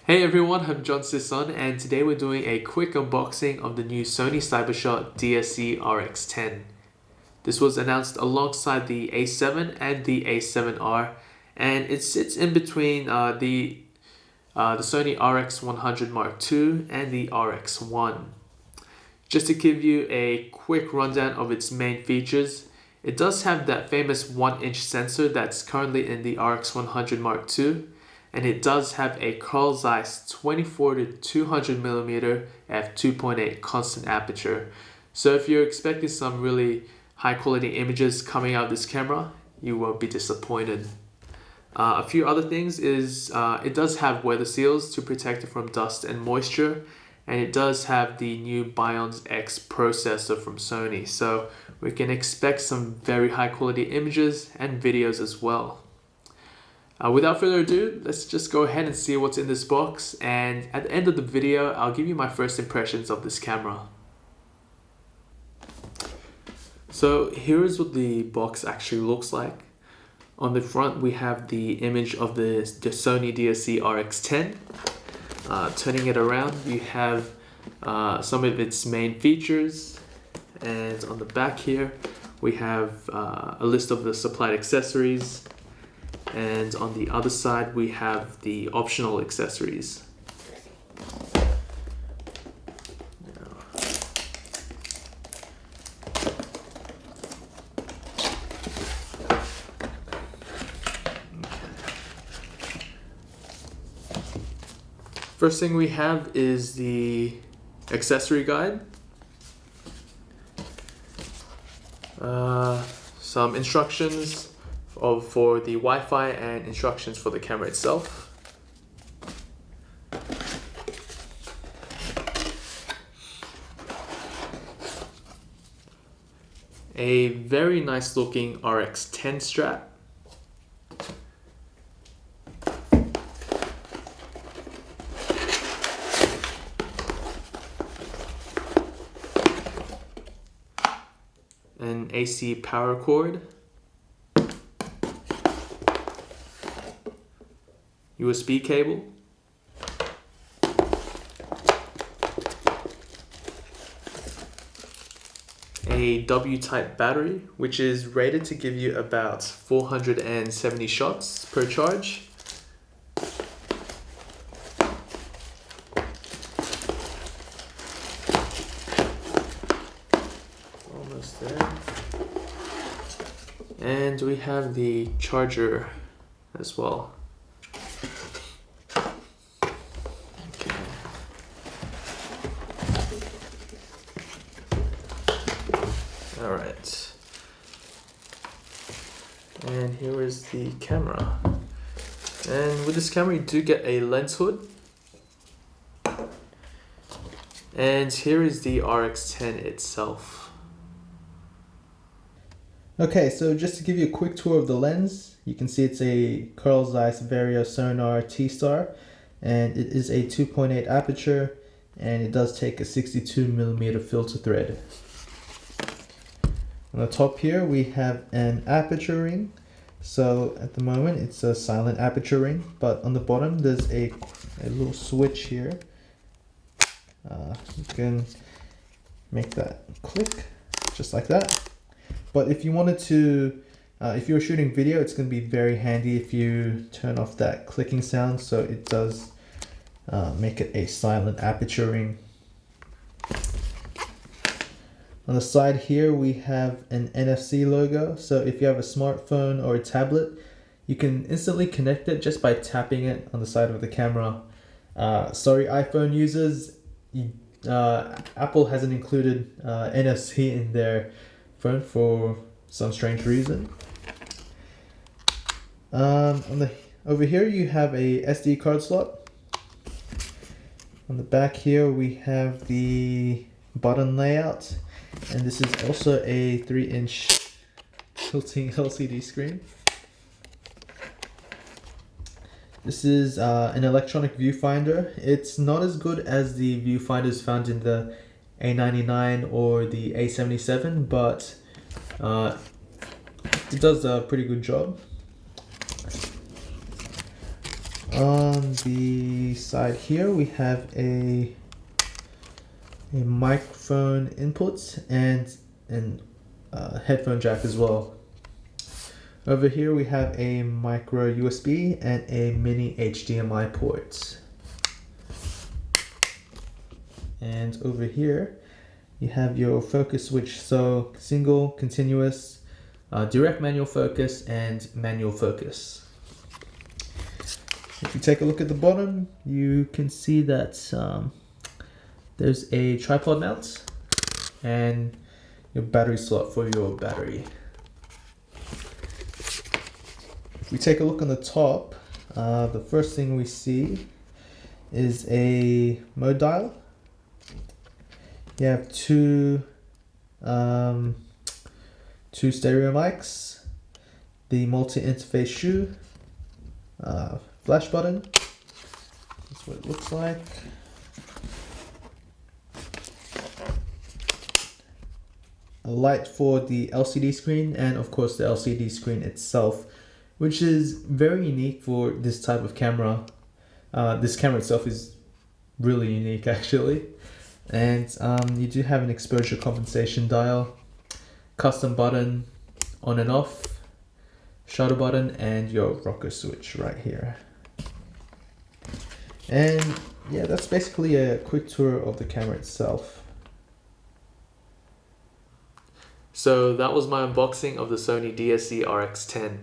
Hey everyone, I'm Sison, and today we're doing a quick unboxing of the new Sony DSC-RX10. This was announced alongside the A7 and the A7R, and it sits in between the Sony RX100 Mark II and the RX1. Just to give you a quick rundown of its main features, it does have that famous 1-inch sensor that's currently in the RX100 Mark II, and it does have a Carl Zeiss 24 to 200mm f2.8 constant aperture. So if you're expecting some really high quality images coming out of this camera, you won't be disappointed. A few other things is it does have weather seals to protect it from dust and moisture, and it does have the new Bions X processor from Sony, so we can expect some very high quality images and videos as well. Without further ado, let's just go ahead and see what's in this box, and at the end of the video I'll give you my first impressions of this camera. So here's what the box actually looks like. On the front we have the image of the Sony DSC-RX10. Turning it around, you have some of its main features, and on the back here we have a list of the supplied accessories, and on the other side we have the optional accessories. First thing we have is the accessory guide. Some instructions for the Wi-Fi and instructions for the camera itself. A very nice looking RX10 strap. An AC power cord. USB cable. A W-type battery, which is rated to give you about 470 shots per charge. Almost there. And we have the charger as well. Alright, and here is the camera, and with this camera you do get a lens hood, and here is the RX10 itself. Okay, so just to give you a quick tour of the lens, you can see it's a Carl Zeiss Vario Sonar T-Star, and it is a 2.8 aperture, and it does take a 62mm filter thread. On the top here we have an aperture ring. So at the moment it's a silent aperture ring, but on the bottom there's a little switch here. You can make that click just like that. But if you wanted to, if you're shooting video, it's going to be very handy if you turn off that clicking sound, so it does make it a silent aperture ring. On the side here we have an NFC logo, so if you have a smartphone or a tablet, you can instantly connect it just by tapping it on the side of the camera. Sorry iPhone users, Apple hasn't included NFC in their phone for some strange reason. Over here you have a SD card slot. On the back here we have the button layout. And this is also a 3-inch tilting LCD screen. This is an electronic viewfinder. It's not as good as the viewfinders found in the A99 or the A77, but it does a pretty good job. On the side here we have a microphone input and an headphone jack as well. Over here we have a micro USB and a mini HDMI port. And over here you have your focus switch, so single, continuous, direct manual focus and manual focus. If you take a look at the bottom, you can see that there's a tripod mount and your battery slot for your battery. If we take a look on the top, the first thing we see is a mode dial. You have two stereo mics, the multi-interface shoe, flash button. That's what it looks like. A light for the LCD screen, and of course the LCD screen itself, which is very unique for this type of camera. This camera itself is really unique actually. And you do have an exposure compensation dial, custom button on and off, shutter button, and your rocker switch right here. And yeah, that's basically a quick tour of the camera itself. So that was my unboxing of the Sony DSC-RX10.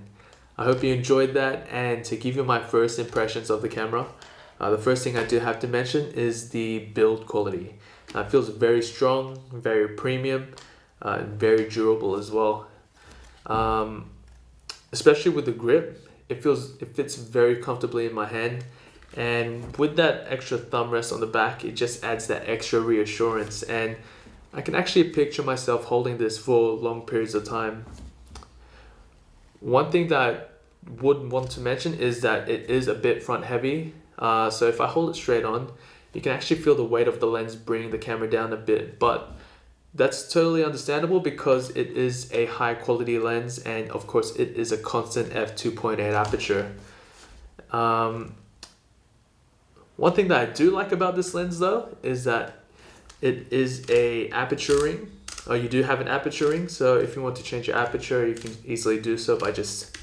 I hope you enjoyed that, and to give you my first impressions of the camera, the first thing I do have to mention is the build quality. It feels very strong, very premium, and very durable as well. Especially with the grip, it fits very comfortably in my hand, and with that extra thumb rest on the back, it just adds that extra reassurance, and I can actually picture myself holding this for long periods of time. One thing that I would want to mention is that it is a bit front heavy, so if I hold it straight on, you can actually feel the weight of the lens bringing the camera down a bit, but that's totally understandable because it is a high quality lens, and of course it is a constant f2.8 aperture. One thing that I do like about this lens though is that it is a aperture ring. You do have an aperture ring, so if you want to change your aperture, you can easily do so by just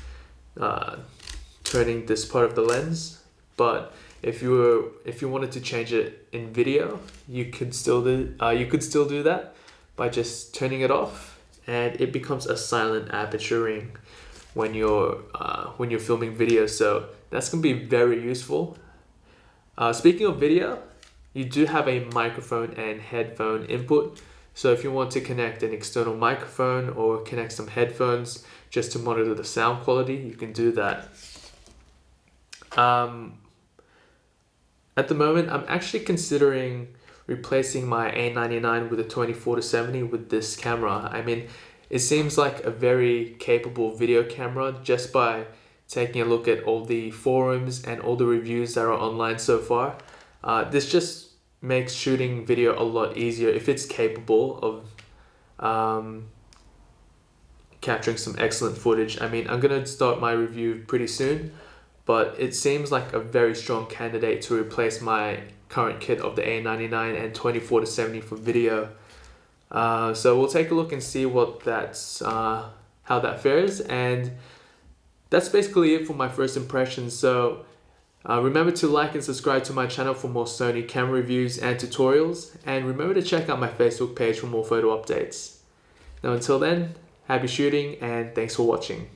turning this part of the lens. But if you wanted to change it in video, you could still do that by just turning it off, and it becomes a silent aperture ring when you're filming video. So that's gonna be very useful. Speaking of video, you do have a microphone and headphone input. So if you want to connect an external microphone or connect some headphones just to monitor the sound quality, you can do that. At the moment, I'm actually considering replacing my A99 with a 24-70 with this camera. I mean, it seems like a very capable video camera just by taking a look at all the forums and all the reviews that are online so far. This just makes shooting video a lot easier if it's capable of capturing some excellent footage. I mean, I'm gonna start my review pretty soon, but it seems like a very strong candidate to replace my current kit of the A99 and 24-70 for video. So we'll take a look and see what how that fares, and that's basically it for my first impressions. So remember to like and subscribe to my channel for more Sony camera reviews and tutorials, and remember to check out my Facebook page for more photo updates. Now until then, happy shooting and thanks for watching.